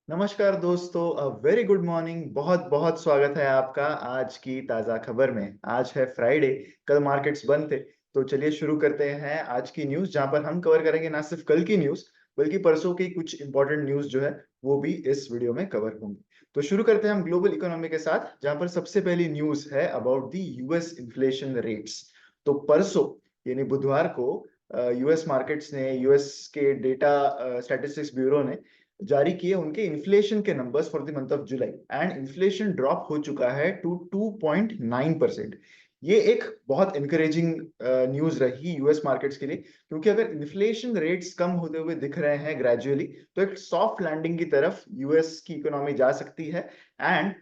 नमस्कार दोस्तों, very good morning. बहुत बहुत स्वागत है आपका आज की ताजा खबर में। आज है फ्राइडे। कल मार्केट्स बंद थे, तो चलिए शुरू करते हैं आज की न्यूज, जहां पर हम कवर करेंगे ना सिर्फ कल की न्यूज बल्कि परसों की कुछ इंपॉर्टेंट न्यूज जो है वो भी इस वीडियो में कवर होंगी। तो शुरू करते हैं हम ग्लोबल इकोनॉमी के साथ, जहां पर सबसे पहली न्यूज है about the US inflation rates. तो परसों यानी बुधवार को यूएस मार्केट्स ने, यूएस के डेटा स्टैटिस्टिक्स ब्यूरो ने जारी किए उनके इन्फ्लेशन के numbers for the month of July, and inflation drop हो चुका है टू 2.9%। ये एक बहुत इंकरेजिंग न्यूज रही यूएस मार्केट्स के लिए, क्योंकि अगर इन्फ्लेशन रेट्स कम होते हुए दिख रहे हैं ग्रेजुअली, तो एक सॉफ्ट लैंडिंग की तरफ यूएस की इकोनॉमी जा सकती है। एंड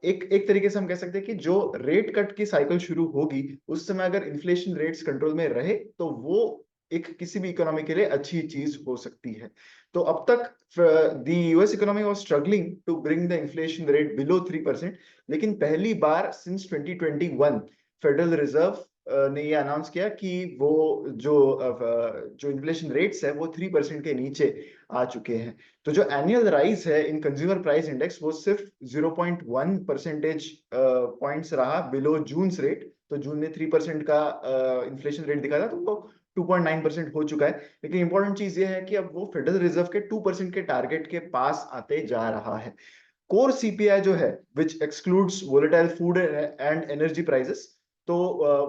एक एक तरीके से हम कह सकते हैं कि जो रेट कट की साइकिल शुरू होगी उस समय अगर इन्फ्लेशन रेट्स कंट्रोल में रहे तो वो एक किसी भी इकोनॉमी के लिए अच्छी चीज हो सकती है। तो अब तक the US economy was struggling to bring the inflation rate below 3%, लेकिन पहली बार सिंस 2021 फेडरल रिजर्व ने ये अनाउंस किया कि वो जो इन्फ्लेशन रेट्स है वो 3% के नीचे आ चुके हैं। तो जो एनुअल राइज है इन कंज्यूमर प्राइस इंडेक्स वो सिर्फ 0.1 परसेंटेज पॉइंट्स रहा बिलो जून रेट। तो जून में 3% का इन्फ्लेशन रेट दिखा था, तो वो 2.9% हो चुका है। लेकिन इंपॉर्टेंट चीज ये है कि अब वो फेडरल रिजर्व के 2% के टारगेट के पास आते जा रहा है। कोर सीपीआई जो है, which excludes volatile food and energy prices, तो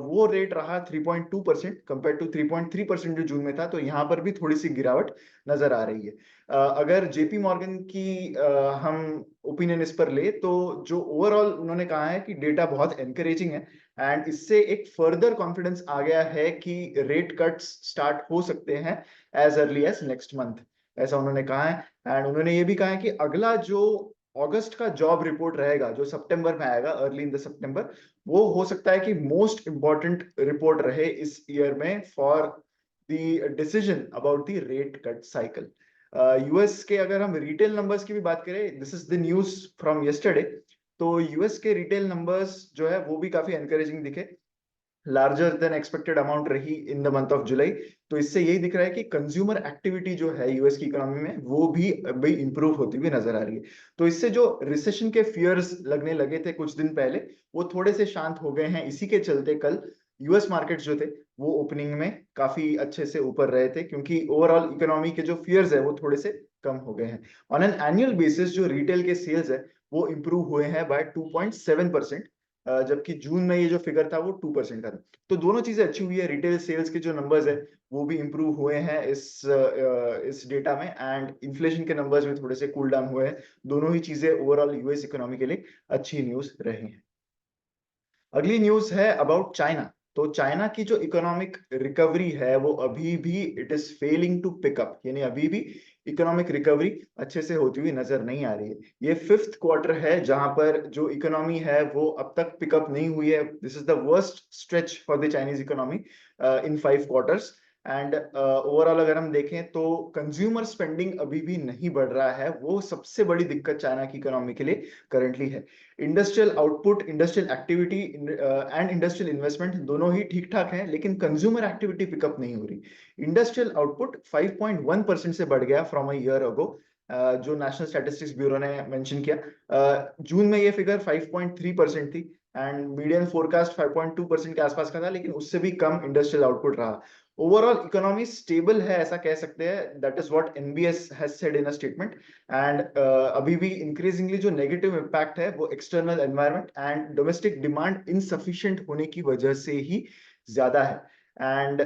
वो रेट रहा 3.2% कंपेयर टू 3.3% जो जून में था। तो यहाँ पर भी थोड़ी सी गिरावट नजर आ रही है। अगर जेपी मॉर्गन की हम ओपिनियन इस पर ले, तो जो ओवरऑल उन्होंने कहा है कि डेटा बहुत एनकरेजिंग है, एंड इससे एक फर्दर कॉन्फिडेंस आ गया है कि रेट कट्स स्टार्ट हो सकते हैं as early as next month, ऐसा उन्होंने कहा है। एंड उन्होंने ये भी कहा है कि अगला जो अगस्त का जॉब रिपोर्ट रहेगा जो सितंबर में आएगा, अर्ली इन द सितंबर, वो हो सकता है कि मोस्ट इंपॉर्टेंट रिपोर्ट रहे इस ईयर में for the decision about the rate cut cycle. US के अगर हम रिटेल नंबर्स की भी बात करें, this is the news from yesterday. तो यूएस के रिटेल नंबर्स जो है वो भी काफी एनकरेजिंग दिखे, लार्जर देन एक्सपेक्टेड अमाउंट रही in the month of July. तो इससे यही दिख रहा है कि कंज्यूमर एक्टिविटी जो है यूएस की इकोनॉमी में वो भी अभी इंप्रूव होती हुई नजर आ रही है। तो इससे जो रिसेशन के फियर्स लगने लगे थे कुछ दिन पहले, वो थोड़े से शांत हो गए हैं। इसी के चलते कल यूएस मार्केट्स जो थे वो ओपनिंग में काफी अच्छे से ऊपर रहे थे, क्योंकि ओवरऑल इकोनॉमी के जो फियर्स है वो थोड़े से कम हो गए हैं। ऑन एन एनुअल बेसिस जो रिटेल के सेल्स है वो इंप्रूव हुए हैं बाय 2.7%, जबकि जून में ये जो फिगर था वो 2% का था। तो दोनों चीजें अच्छी हुई है। रिटेल सेल्स के जो नंबर्स है वो भी इंप्रूव हुए हैं इस डेटा में, एंड इन्फ्लेशन के नंबर्स में थोड़े से कूल डाउन हुए हैं। दोनों ही चीजें ओवरऑल यूएस इकोनॉमी के लिए अच्छी न्यूज रही हैं। अगली न्यूज है अबाउट चाइना। तो चाइना की जो इकोनॉमिक रिकवरी है वो अभी भी it is failing to pick up, यानी अभी भी इकोनॉमिक रिकवरी अच्छे से होती हुई नजर नहीं आ रही है। ये फिफ्थ क्वार्टर है जहां पर जो इकोनॉमी है वो अब तक पिकअप नहीं हुई है। This is the worst stretch for the Chinese economy in 5 quarters. And overall अगर हम देखें तो कंज्यूमर स्पेंडिंग अभी भी नहीं बढ़ रहा है, वो सबसे बड़ी दिक्कत चाइना की इकोनॉमी के लिए करंटली है। Industrial output, industrial activity and industrial investment दोनों ही ठीक ठाक हैं, लेकिन कंज्यूमर एक्टिविटी पिकअप नहीं हो रही। इंडस्ट्रियल आउटपुट 5.1% से बढ़ गया फ्रॉम अ ईयर अगो, जो नेशनल स्टैटिस्टिक्स ब्यूरो ने मेंशन किया। जून में ये फिगर 5.3% थी, एंड मीडियन फोरकास्ट 5.2% के आसपास का था, लेकिन उससे भी कम इंडस्ट्रियल आउटपुट रहा। ओवरऑल इकोनॉमी स्टेबल है ऐसा कह सकते हैं, that is what NBS has said in a statement. And अभी भी इंक्रीजिंगली जो नेगेटिव इम्पैक्ट है वो external environment and domestic demand insufficient होने की वजह से ही ज्यादा है। एंड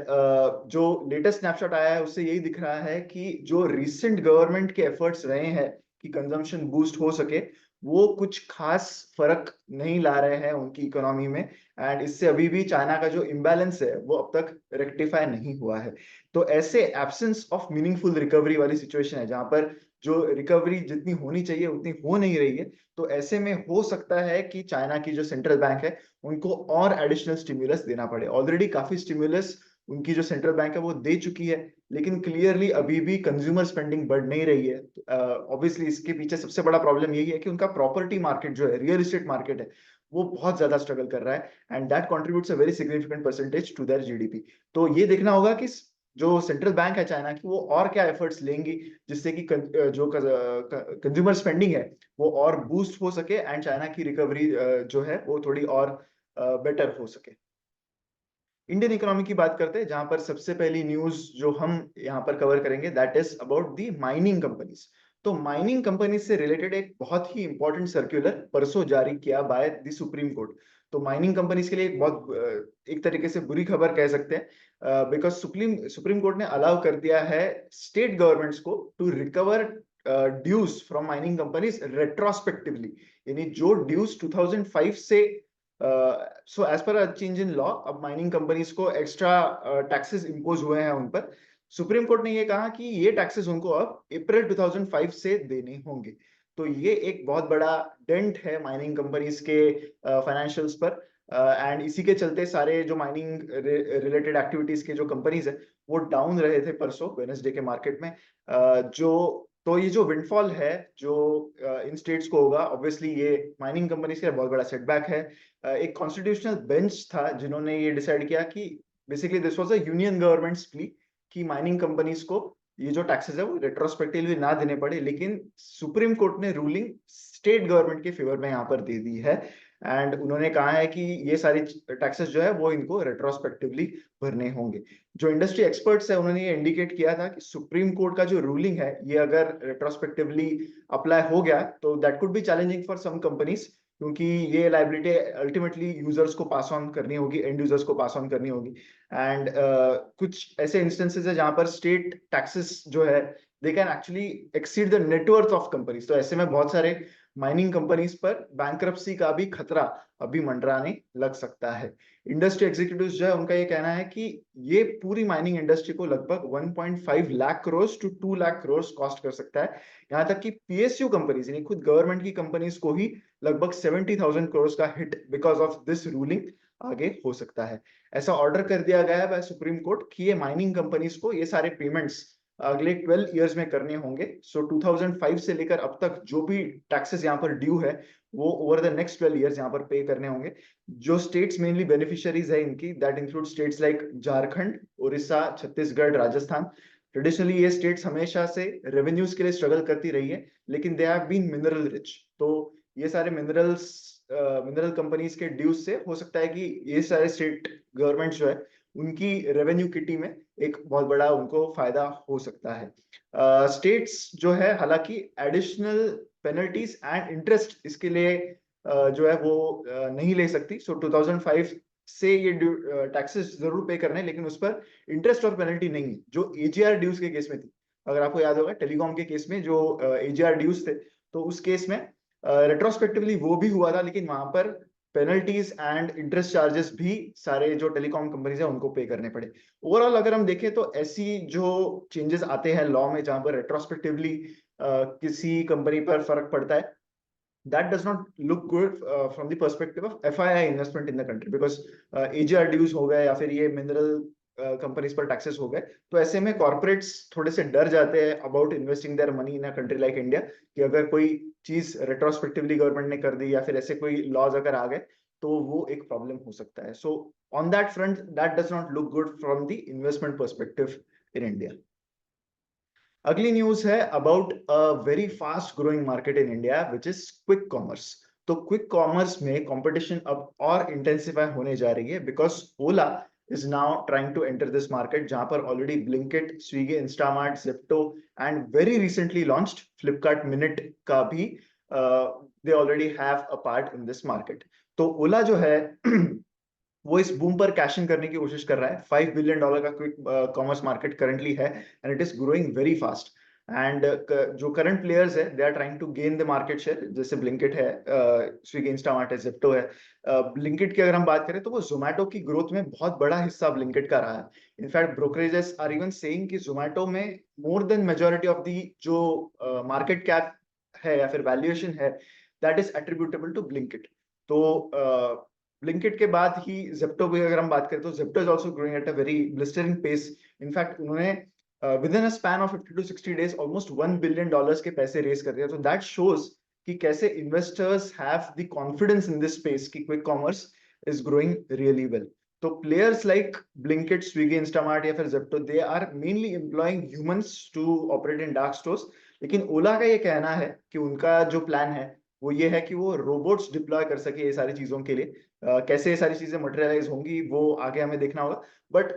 जो लेटेस्ट स्नैपशॉट आया है उससे यही दिख रहा है कि जो रिसेंट गवर्नमेंट के एफर्ट्स रहे हैं कि कंजम्पशन बूस्ट हो सके, वो कुछ खास फर्क नहीं ला रहे हैं उनकी इकोनॉमी में। एंड इससे अभी भी चाइना का जो इम्बैलेंस है वो अब तक रेक्टिफाई नहीं हुआ है। तो ऐसे एब्सेंस ऑफ मीनिंगफुल रिकवरी वाली सिचुएशन है जहां पर जो रिकवरी जितनी होनी चाहिए उतनी हो नहीं रही है। तो ऐसे में हो सकता है कि चाइना की जो सेंट्रल बैंक है उनको और एडिशनल स्टिम्युलस देना पड़े। ऑलरेडी काफी स्टिम्युलस उनकी जो सेंट्रल बैंक है वो दे चुकी है, लेकिन क्लियरली अभी भी कंज्यूमर स्पेंडिंग बढ़ नहीं रही है। ऑब्वियसली इसके पीछे सबसे बड़ा प्रॉब्लम यही है कि उनका प्रॉपर्टी मार्केट जो है, रियल एस्टेट मार्केट है, वो बहुत ज्यादा स्ट्रगल कर रहा है, and that contributes a very significant percentage to their GDP. तो ये देखना होगा कि जो सेंट्रल बैंक है चाइना की वो और क्या एफर्ट्स लेंगी जिससे कि जो कंज्यूमर स्पेंडिंग है वो और बूस्ट हो सके एंड चाइना की रिकवरी जो है वो थोड़ी और बेटर हो सके। इंडियन इकोनॉमी की बात करते हैं जहां पर सबसे पहली न्यूज जो हम यहाँ पर कवर करेंगे that is about the mining companies. तो माइनिंग कंपनीज से रिलेटेड एक बहुत ही इंपॉर्टेंट सर्क्यूलर परसों जारी किया बाय द सुप्रीम कोर्ट। तो माइनिंग कंपनीज के लिए एक बहुत एक तरीके से बुरी खबर कह सकते हैं बिकॉज सुप्रीम कोर्ट ने अलाउ कर दिया है स्टेट गवर्नमेंट्स को to recover dues from mining companies retrospectively. यानी जो ड्यूज 2005 से सो एज पर चेंज इन लॉ अब माइनिंग कंपनीज को एक्स्ट्रा टैक्सेस इंपोज हुए हैं उन पर। सुप्रीम कोर्ट ने ये कहा कि ये टैक्सेस उनको अब अप्रैल 2005 से देने होंगे। तो ये एक बहुत बड़ा डेंट है माइनिंग कंपनीज के फाइनेंशियल्स पर एंड इसी के चलते सारे जो माइनिंग रिलेटेड एक्टिविटीज के जो कंपनीज है वो डाउन रहे थे परसों वेडनेसडे के मार्केट में। जो तो ये जो विंडफॉल है जो इन स्टेट्स को होगा ऑब्वियसली ये माइनिंग कंपनीज के लिए बहुत बड़ा सेटबैक है। एक कॉन्स्टिट्यूशनल बेंच था जिन्होंने ये डिसाइड किया कि basically this was a union governments plea कि माइनिंग कंपनीज को ये जो टैक्सेस है वो रेट्रोस्पेक्टिवली ना देने पड़े, लेकिन सुप्रीम कोर्ट ने रूलिंग स्टेट गवर्नमेंट के फेवर में यहाँ पर दे दी है एंड उन्होंने कहा है कि ये सारी टैक्सेस जो है वो इनको रेट्रोस्पेक्टिवली भरने होंगे। जो इंडस्ट्री एक्सपर्ट्स है उन्होंने ये इंडिकेट किया था कि सुप्रीम कोर्ट का जो रूलिंग है ये अगर रेट्रोस्पेक्टिवली अप्लाई हो गया तो that could be challenging for some companies, क्योंकि ये लाइबिलिटी अल्टीमेटली यूजर्स को पास ऑन करनी होगी, एंड यूजर्स को पास ऑन करनी होगी एंड कुछ ऐसे इंस्टेंसेस है जहां पर स्टेट टैक्सेस जो है they can actually exceed the net worth of companies. तो ऐसे में बहुत सारे माइनिंग कंपनीज पर बैंक्रप्सी का भी खतरा अभी मंडराने लग सकता है। इंडस्ट्री एग्जीक्यूटिव्स जो है उनका ये कहना है कि ये पूरी माइनिंग इंडस्ट्री को लगभग 1.5 लाख करोड़ टू 2 लाख करोड़ कॉस्ट कर सकता है। यहाँ तक कि पीएसयू कंपनीज यानी खुद गवर्नमेंट की कंपनीज को ही लगभग 70,000 करोड़ का hit because of this ruling आगे हो सकता है। ऐसा ऑर्डर कर दिया गया है बाय सुप्रीम कोर्ट कि ये माइनिंग कंपनीज को ये सारे पेमेंट्स अगले 12 इयर्स में करने होंगे। सो 2005 से लेकर अब तक जो भी टैक्सेस यहाँ पर ड्यू है वो ओवर द नेक्स्ट 12 इयर्स यहाँ पर पे करने होंगे। जो स्टेट्स मेनली बेनिफिशियरीज है इनकी that include states like Jharkhand, Orissa, Chhattisgarh, Rajasthan. Traditionally ये स्टेट्स हमेशा से रेवेन्यूज के लिए स्ट्रगल करती रही है लेकिन they have been mineral rich. तो ये सारे मिनरल कंपनीज के ड्यूज से हो सकता है कि ये सारे स्टेट गवर्नमेंट जो है उनकी रेवेन्यू किटी में एक बहुत बड़ा उनको फायदा हो सकता है। स्टेट्स जो है हालांकि एडिशनल पेनल्टीज एंड इंटरेस्ट इसके लिए जो है वो नहीं ले सकती। सो 2005 से ये टैक्सेस जरूर पे करने लेकिन उस पर इंटरेस्ट और पेनल्टी नहीं है जो एजीआर ड्यूज के केस में थी। अगर आपको याद होगा टेलीकॉम के केस में जो एजीआर ड्यूज थे तो उस केस में रेट्रोस्पेक्टिवली वो भी हुआ था लेकिन वहां पर पेनल्टीज एंड इंटरेस्ट चार्जेस भी सारे जो टेलीकॉम कंपनीज है उनको पे करने पड़े। ओवरऑल अगर हम देखें तो ऐसी जो चेंजेस आते हैं लॉ में जहां पर रेट्रोस्पेक्टिवली किसी कंपनी पर फर्क पड़ता है that does not look good from the perspective of FII investment in the country because AGR dues हो गए या फिर ये मिनरल कंपनीज पर टैक्सेस हो गए। तो ऐसे में कॉर्पोरेट्स थोड़े से डर जाते हैं about investing their money in a country like India कि अगर कोई चीज रेट्रोस्पेक्टिवली गवर्नमेंट ने कर दी या फिर ऐसे कोई लॉज अगर आ गए तो वो एक प्रॉब्लम हो सकता है। So on that front that does not look good from the investment perspective in India. अगली न्यूज है about a very fast growing market in India which is quick commerce. तो क्विक कॉमर्स में competition अब और intensify होने जा रही है because Ola is now trying to enter this market जहां पर already Blinkit, Swiggy, Instamart, Zepto and very recently launched Flipkart Minute का भी they already have a part in this market। तो ओला जो है वो इस बूम पर कैश इन करने की कोशिश कर रहा है। $5 बिलियन का क्विक कॉमर्स मार्केट करंटली है and it is growing very fast and जो करंट प्लेयर्स है they are trying to gain the market share जैसे ब्लिंकिट है, स्विगी, इंस्टामार्ट है, जेप्टो है। ब्लिंकिट की अगर हम बात करें तो वो जोमेटो की ग्रोथ में बहुत बड़ा हिस्सा ब्लिंकिट का रहा है। In fact brokerages are even saying कि जोमेटो में more than majority of the जो मार्केट कैप है या फिर वैल्यूएशन है that is attributable to Blinkit. तो ब्लिंकिट के बाद ही जेप्टो की अगर हम बात करें तो Zepto is also growing at a very blistering pace. In fact उन्होंने within a span of 50 to 60 days almost $1 billion के पैसे रेज कर दिया। तो दैट शोज कि कैसे investors have the confidence in this space कि quick commerce is growing really well. तो players like Blinkit, Swiggy, Instamart या फिर Zepto, they are mainly employing humans to operate in dark stores. लेकिन ओला का ये कहना है कि उनका जो प्लान है वो ये है कि वो रोबोट्स डिप्लॉय कर सके ये सारी चीजों के लिए। कैसे ये सारी चीजें मटेरियलाइज होंगी वो आगे हमें देखना होगा। But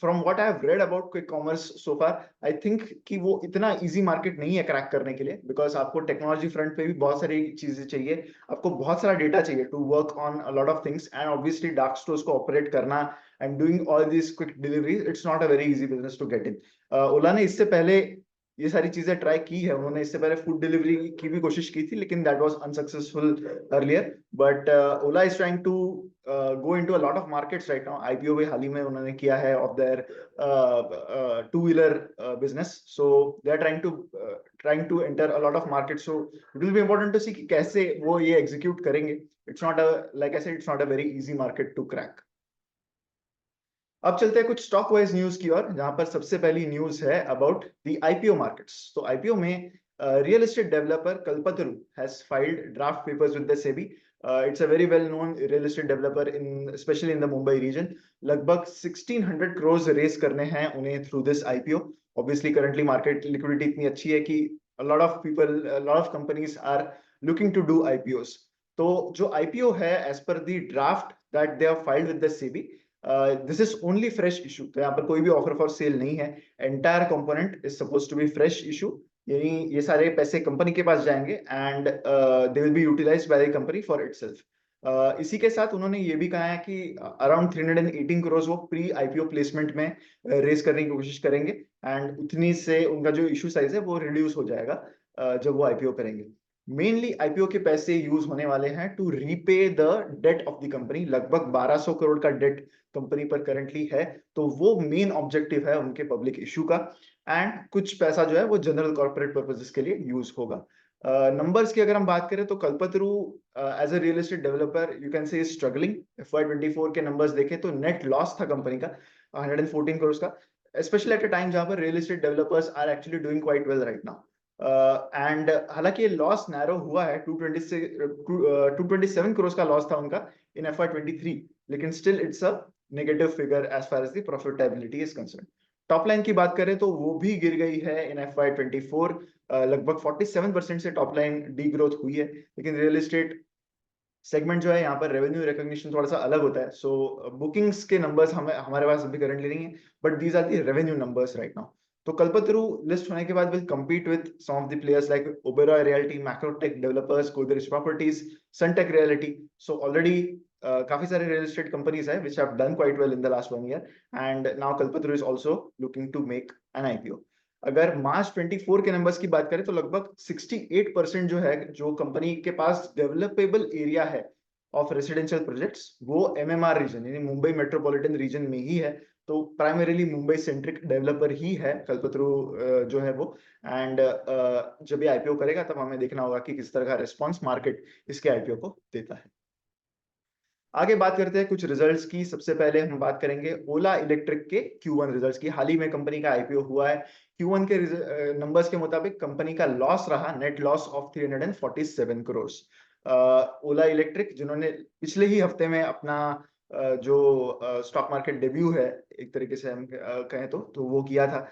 from what I have read about quick commerce so far, I think कि वो इतना इजी मार्केट नहीं है क्रैक करने के लिए, बिकॉज आपको टेक्नोलॉजी फ्रंट पे भी बहुत सारी चीजें चाहिए, आपको बहुत सारा डेटा चाहिए to work on a lot of things, and obviously dark stores को ऑपरेट करना and doing all this quick delivery, it's not a very easy business to get in. Ola ने इससे पहले ये सारी चीजें ट्राई की है, उन्होंने इससे पहले फूड डिलीवरी की भी कोशिश की थी, लेकिन that was unsuccessful earlier. But Ola is trying to go into a lot of markets right now. IPO भी हाल ही में उन्होंने किया है of their two wheeler business, so they are trying to enter a lot of markets, so it will be important to see कि कैसे वो ये एग्जीक्यूट करेंगे। It's not a, like I said, it's not a very easy market to crack. अब चलते हैं कुछ stock wise news की ओर, जहां पर सबसे पहली न्यूज है अबाउट द आईपीओ मार्केट्स। तो आईपीओ में real estate developer Kalpataru has filed draft papers with the SEBI. It's a very well known real estate developer in specially in the Mumbai region. लगभग 1600 crore raise करने हैं उन्हें through this IPO. Obviously currently market liquidity इतनी अच्छी है कि a lot of people, a lot of companies are looking to do IPOs. तो जो IPO है as per the draft that they have filed with the SEBI, this is only fresh issue. तो यहाँ पर कोई भी ऑफर फॉर सेल नहीं है, entire component is suppose to be fresh issue, यानी ये सारे पैसे कंपनी के पास जाएंगे and they will be utilized by the company for itself. इसी के साथ उन्होंने ये भी कहा है कि अराउंड 318 करोड़ वो प्री आईपीओ प्लेसमेंट में रेस करने की कोशिश करेंगे, एंड उतनी से उनका जो इशू साइज है वो रिड्यूस हो जाएगा जब वो आईपीओ करेंगे। मेनली आईपीओ के पैसे यूज होने वाले हैं to repay the debt of the company. लगभग 1200 करोड़ का डेट कंपनी पर करंटली है, तो वो मेन ऑब्जेक्टिव है उनके पब्लिक इशू का, एंड कुछ पैसा जो है वो जनरल कॉर्पोरेट पर्पसेस के लिए यूज होगा। नंबर्स की अगर हम बात करें तो Kalpataru as a real estate developer you can say struggling. FY24 के नंबर्स देखें तो नेट लॉस था कंपनी का 114 करोड़ का, स्पेशली एट अ टाइम जहां पर real estate developers are actually doing quite well right now. And हालांकि ये लॉस नैरो हुआ है, 227 करोड़ का लॉस था उनका इन FY23, लेकिन still it's a negative figure as far as the profitability is concern. Top line की बात करें तो वो भी गिर गई है इन FY24, लगभग 47% से टॉप लाइन डी ग्रोथ हुई है। लेकिन रियल एस्टेट सेगमेंट जो है यहाँ पर रेवेन्यू रिकॉग्निशन थोड़ा सा अलग होता है, सो बुकिंग्स के नंबर्स हमें हमारे पास अभी करंटली नहीं है, but these are the revenue numbers right now. तो कल्पतरु लिस्ट होने के बाद will compete with some of the players like Oberoi Realty, Macrotech Developers, Godrej Properties, Sunteck Realty. So already काफी सारे real estate companies है which have done quite well in the last 1 year, and now Kalpataru is also looking to make an IPO. अगर मार्च 24 के numbers की बात करें तो लगभग 68% जो है, जो कंपनी के पास डेवलपेबल एरिया है ऑफ रेसिडेंशियल प्रोजेक्ट्स, वो एमएमआर रीजन यानी मुंबई मेट्रोपॉलिटन रीजन में ही है। तो प्राइमरीली मुंबई सेंट्रिक डेवलपर ही है कल्पतरु जो है वो, एंड जब ये आईपीओ करेगा तब हमें देखना होगा कि किस तरह का रिस्पॉन्स मार्केट इसके आईपीओ को देता है। आगे बात करते हैं कुछ रिजल्ट्स की। सबसे पहले हम बात करेंगे ओला इलेक्ट्रिक के Q1 रिजल्ट्स की। हाल ही में कंपनी का आईपीओ हुआ है। Q1 के नंबर्स के मुताबिक कंपनी का लॉस रहा net loss of 347 crore. Ola electric जिन्होंने पिछले ही हफ्ते में अपना जो स्टॉक मार्केट डेब्यू है एक तरीके से हम कहें तो वो किया था।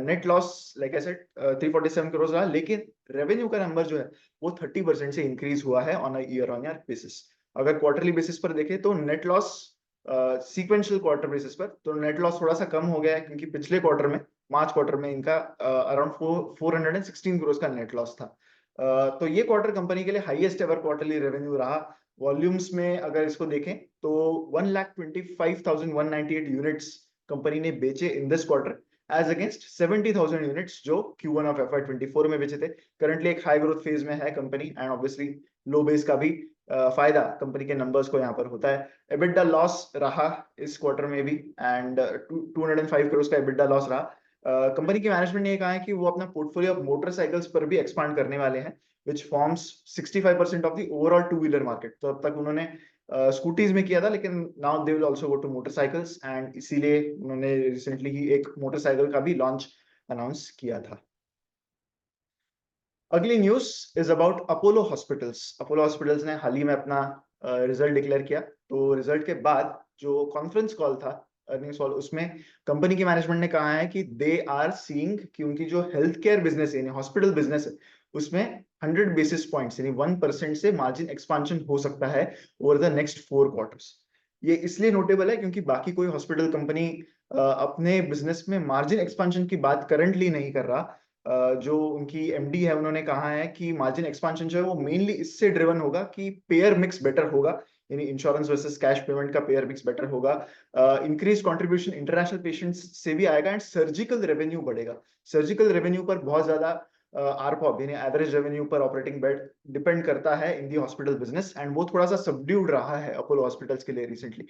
Net loss like I said 347 crore रहा, लेकिन रेवेन्यू का नंबर जो है वो 30% से इंक्रीज हुआ है on a year on year basis. अगर क्वार्टरली बेसिस पर देखें तो net loss sequential quarter basis पर तो नेट लॉस थोड़ा सा कम हो गया है, क्योंकि पिछले क्वार्टर में मार्च क्वार्टर में इनका अराउंड 416 करोड़ का नेट लॉस था। तो ये क्वार्टर कंपनी के लिए हाईएस्ट एवर क्वार्टरली रेवेन्यू रहा। वॉल्यूम्स में अगर इसको देखें तो 1,25,198 यूनिट्स कंपनी ने बेचे in this quarter, as against 70,000 units जो Q1 ऑफ FY24 में बेचे थे। करंटली एक हाई ग्रोथ फेज में है company, and obviously low base का भी फायदा कंपनी के नंबर्स को यहाँ पर होता है। एबिटा लॉस रहा इस क्वार्टर में भी, एंड 205 करोड़ का एबिटा लॉस रहा। कंपनी के मैनेजमेंट ने ये कहा है कि वो अपना पोर्टफोलियो ऑफ मोटरसाइकिल्स पर भी एक्सपांड करने वाले हैं, which forms 65% of the overall two wheeler market. तो अब तक उन्होंने स्कूटीज में किया था, लेकिन now they will also go to motorcycles, and इसीलिए उन्होंने रिसेंटली ही एक मोटरसाइकिल का भी लॉन्च अनाउंस किया था। अगली news is about Apollo hospitals. Apollo hospitals ने हाल ही में अपना रिजल्ट डिक्लेयर किया। तो रिजल्ट के बाद जो कॉन्फ्रेंस कॉल था अर्निंग्स कॉल, उसमें कंपनी की मैनेजमेंट ने कहा है कि दे आर सीइंग कि उनकी जो हेल्थ केयर बिजनेस है यानी हॉस्पिटल बिजनेस है उसमें 100 बेसिस पॉइंट्स यानी 1% से मार्जिन एक्सपांशन हो सकता है ओवर द नेक्स्ट 4 क्वार्टर्स। ये इसलिए नोटेबल है क्योंकि बाकी कोई हॉस्पिटल कंपनी अपने बिजनेस में मार्जिन एक्सपांशन की बात करंटली नहीं कर रहा। जो उनकी एमडी है उन्होंने कहा है कि मार्जिन एक्सपांशन जो है वो मेनली इससे ड्रिवन होगा कि पेयर मिक्स बेटर होगा, यानी इंश्योरेंस वर्सेस कैश पेमेंट का पेयर मिक्स बेटर होगा, इंक्रीज कंट्रीब्यूशन इंटरनेशनल पेशेंट्स से भी आएगा एंड सर्जिकल रेवेन्यू बढ़ेगा। सर्जिकल रेवेन्यू पर बहुत ज्यादा आरपॉप यानी एवरेज रेवेन्यू पर ऑपरेटिंग बेड डिपेंड करता है इन दी हॉस्पिटल बिजनेस एंड वो थोड़ा सा सबड्यूड रहा है अपोलो हॉस्पिटल्स के लिए recently.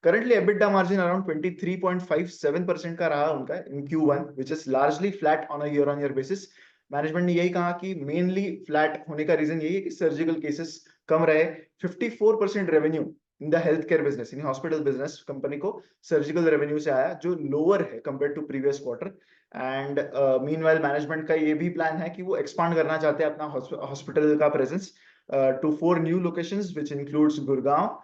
Currently EBITDA margin around 23.57% का रहा उनका इन Q1 which is largely flat on a year on year basis. Management ने यही कहा कि मेनली फ्लैट होने का रीजन यही है कि सर्जिकल केसेस कम रहे। 54% revenue in the health care business यानी हॉस्पिटल बिजनेस कंपनी को सर्जिकल रेवेन्यू से आया जो लोअर है compare to previous quarter. And meanwhile management का ये भी प्लान है कि वो एक्सपांड करना चाहते हैं अपना हॉस्पिटल का presence to 4 new locations which includes Gurgaon,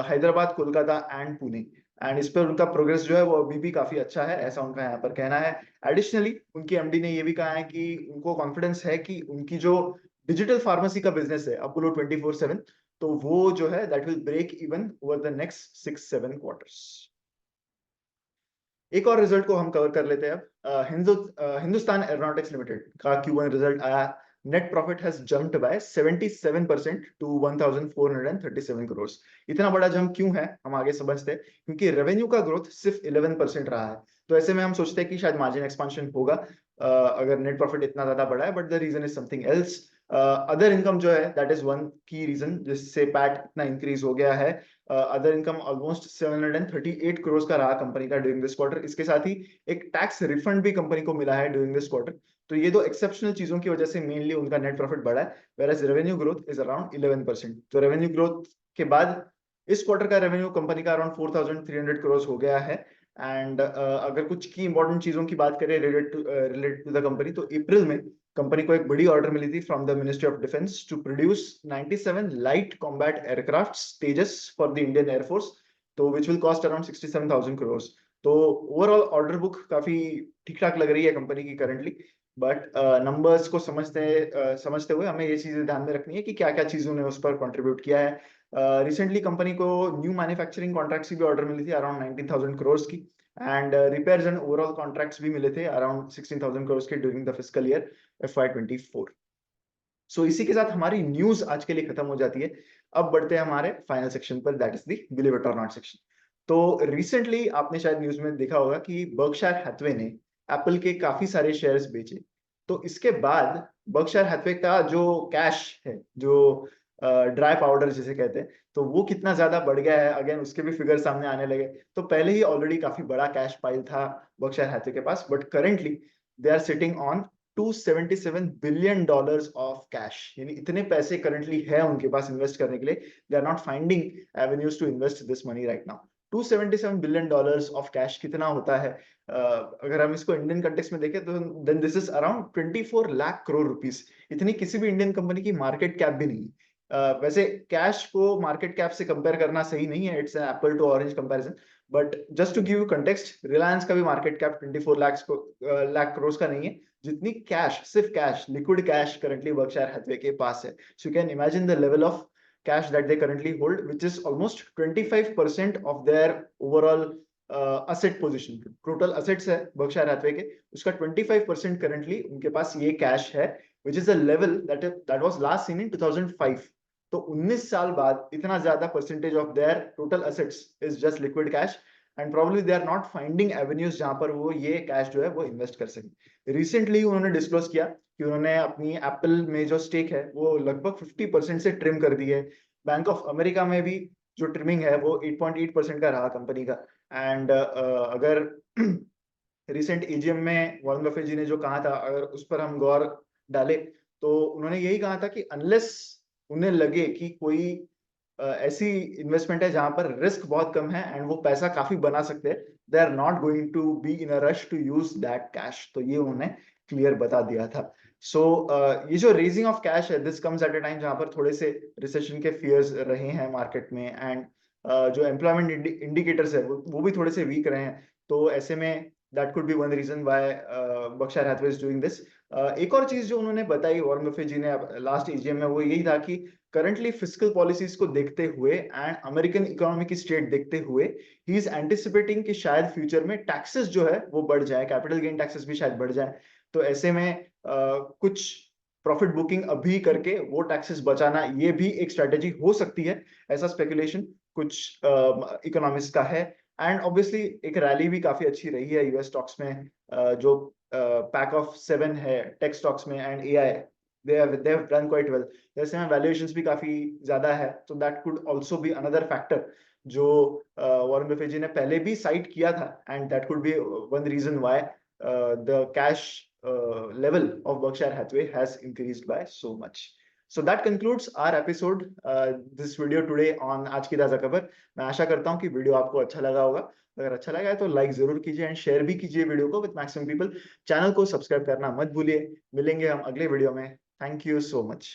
Hyderabad, Kolkata and Pune. And इस पर उनका प्रोग्रेस जो है वो अभी भी काफी अच्छा है ऐसा उनका यहाँ पर कहना है। एडिशनली उनकी एमडी ने ये भी कहा है कि उनको कॉन्फिडेंस है कि उनकी जो डिजिटल फार्मेसी का बिजनेस है अपोलो 24/7 तो वो जो है that will break even over the next 6-7 quarters. एक और रिजल्ट को हम कवर कर लेते हैं अब। हिंदुस्तान एरोनॉटिक्स लिमिटेड का Q1 रिजल्ट आया। Net profit has jumped by 77% to 1437 crore. इतना बड़ा जंप क्यों है हम आगे समझते हैं, क्योंकि रेवेन्यू का ग्रोथ सिर्फ 11% रहा है। तो ऐसे में हम सोचते हैं कि शायद मार्जिन एक्सपांशन होगा अगर नेट प्रॉफिट इतना ज्यादा बढ़ा है, but the reason is something else. Other income जो है दैट इज वन की रीजन जिससे पैट इतना इंक्रीज हो गया है। अदर इनकम ऑलमोस्ट 738 करोड़ का रहा कंपनी का ड्यूरिंग दिस क्वार्टर। इसके साथ ही एक टैक्स रिफंड भी कंपनी को मिला है ड्यूरिंग दिस क्वार्टर। तो ये दो एक्सेप्शनल चीजों की वजह से मेनली उनका नेट प्रॉफिट बढ़ा है, whereas revenue growth is around 11%। तो रेवेन्यू ग्रोथ के बाद इस क्वार्टर का रेवेन्यू कंपनी का अराउंड 4300 करोड़ हो गया है। एंड अगर कुछ की इंपॉर्टेंट चीजों की बात करें रिलेटेड टू द कंपनी, तो अप्रैल में कंपनी को एक बड़ी ऑर्डर मिली थी from the ministry of defence to produce 97 light combat aircraft Tejas for the Indian air force, तो which will cost around 67,000 crore. तो ओवरऑल ऑर्डर बुक काफी ठीक ठाक लग रही है कंपनी की करंटली, बट नंबर्स को समझते हुए हमें ये चीजें ध्यान में रखनी है कि क्या क्या चीजों ने उस पर कंट्रीब्यूट किया है। रिसेंटली कंपनी को न्यू मैन्युफैक्चरिंग कॉन्ट्रैक्ट्स की भी ऑर्डर मिली थी अराउंड 19,000 करोड़ की, and repairs and overall contracts भी मिले थे अराउंड 16,000 करोड़ के during the fiscal year FY24। सो इसी के साथ हमारी न्यूज आज के लिए खत्म हो जाती है। अब बढ़ते हैं हमारे फाइनल सेक्शन पर, that is the believe it और नॉट सेक्शन। तो रिसेंटली आपने शायद न्यूज में देखा होगा कि बर्कशायर हैथवे ने एप्पल के काफी सारे शेयर्स बेचे। तो इसके बाद बर्कशायर हैथवे का जो कैश है, जो ड्राई पाउडर जिसे कहते हैं, तो वो कितना ज्यादा बढ़ गया है, अगेन उसके भी फिगर सामने आने लगे। तो पहले ही ऑलरेडी काफी बड़ा कैश पाइल था बर्कशायर हैथवे के पास, but currently they are sitting on $277 billion of cash, यानी इतने पैसे करंटली है उनके पास इन्वेस्ट करने के लिए। They are not finding avenues to invest this money right now. $277 billion of cash कितना होता है? अगर हम इसको इंडियन कंटेक्स्ट में देखें तो then this is around 24 lakh crore rupees. इतनी किसी भी इंडियन कंपनी की मार्केट कैप भी नहीं। वैसे कैश को मार्केट कैप से कंपेयर करना सही नहीं है, it's apple to orange comparison, but just to give you context, Reliance का भी मार्केट कैप 24 लाख करोड़ का नहीं है जितनी कैश, सिर्फ cash, liquid cash currently Berkshire Hathaway के पास है। So you can imagine the level of cash that they currently hold, which is almost 25% of their overall asset position. Total assets है Berkshire Hathaway के, उसका 25% currently उनके पास ये cash है, which is a level that was last seen in 2005. तो 19 साल बाद इतना ज्यादा percentage of their total assets is just liquid cash, and probably they are not finding avenues जहां पर वो ये कैश जो है वो इन्वेस्ट कर सके। रिसेंटली उन्होंने डिस्क्लोज किया कि उन्होंने अपनी एप्पल में जो स्टेक है वो लगभग 50% से ट्रिम कर दी है। बैंक ऑफ अमेरिका में भी जो ट्रिमिंग है वो 8.8% का रहा कंपनी का। एंड अगर रिसेंट एजीएम में वॉरेन बफेट जी ने जो कहा था, अगर उस पर हम गौर डाले तो उन्होंने यही कहा था कि अनलेस उन्हें लगे कि कोई ऐसी इन्वेस्टमेंट है जहां पर रिस्क बहुत कम है एंड वो पैसा काफी बना सकते हैं, they are not going to be in a rush to use that cash. तो ये उन्होंने क्लियर बता दिया था। सो ये जो रेजिंग ऑफ कैश है, this comes at a time जहां पर थोड़े से रिसेशन के फियर्स रहे हैं मार्केट में, एंड जो एम्प्लॉयमेंट इंडिकेटर्स है वो भी थोड़े से वीक रहे हैं। तो ऐसे में that could be one reason why Berkshire Hathaway is doing this. एक और चीज जो उन्होंने बताई वॉरेन बफेट जी ने लास्ट एजीएम में, वो यही था कि करंटली फिस्कल पॉलिसीज को देखते हुए एंड अमेरिकन इकोनॉमी की स्टेट देखते हुए ही इज एंटिसिपेटिंग कि शायद फ्यूचर में टैक्सेस जो है वो बढ़ जाए, कैपिटल गेन टैक्सेस भी शायद बढ़ जाए। तो ऐसे में कुछ प्रॉफिट बुकिंग अभी करके वो टैक्सेस बचाना, ये भी एक स्ट्रेटेजी हो सकती है, ऐसा स्पेकुलेशन कुछ इकोनॉमिस्ट का है। एंड ऑब्वियसली एक रैली भी काफी अच्छी रही है यूएस स्टॉक्स में, जो पैक ऑफ 7 है टेक स्टॉक्स में and AI, they have done quite well। जैसे में वैल्यूएशंस भी काफी ज्यादा है, तो that could also be another factor जो वॉरेन बफेट जी ने पहले भी साइट किया था, and that could be one reason why the cash level of Berkshire Hathaway has increased by so much. So that concludes our episode, this video today on आज की ताजा खबर। मैं आशा करता हूँ कि वीडियो आपको अच्छा लगा होगा। अगर अच्छा लगा है तो लाइक जरूर कीजिए एंड शेयर भी कीजिए वीडियो को विद मैक्सिमम पीपल। चैनल को सब्सक्राइब करना मत भूलिए। मिलेंगे हम अगले वीडियो में। Thank you so much.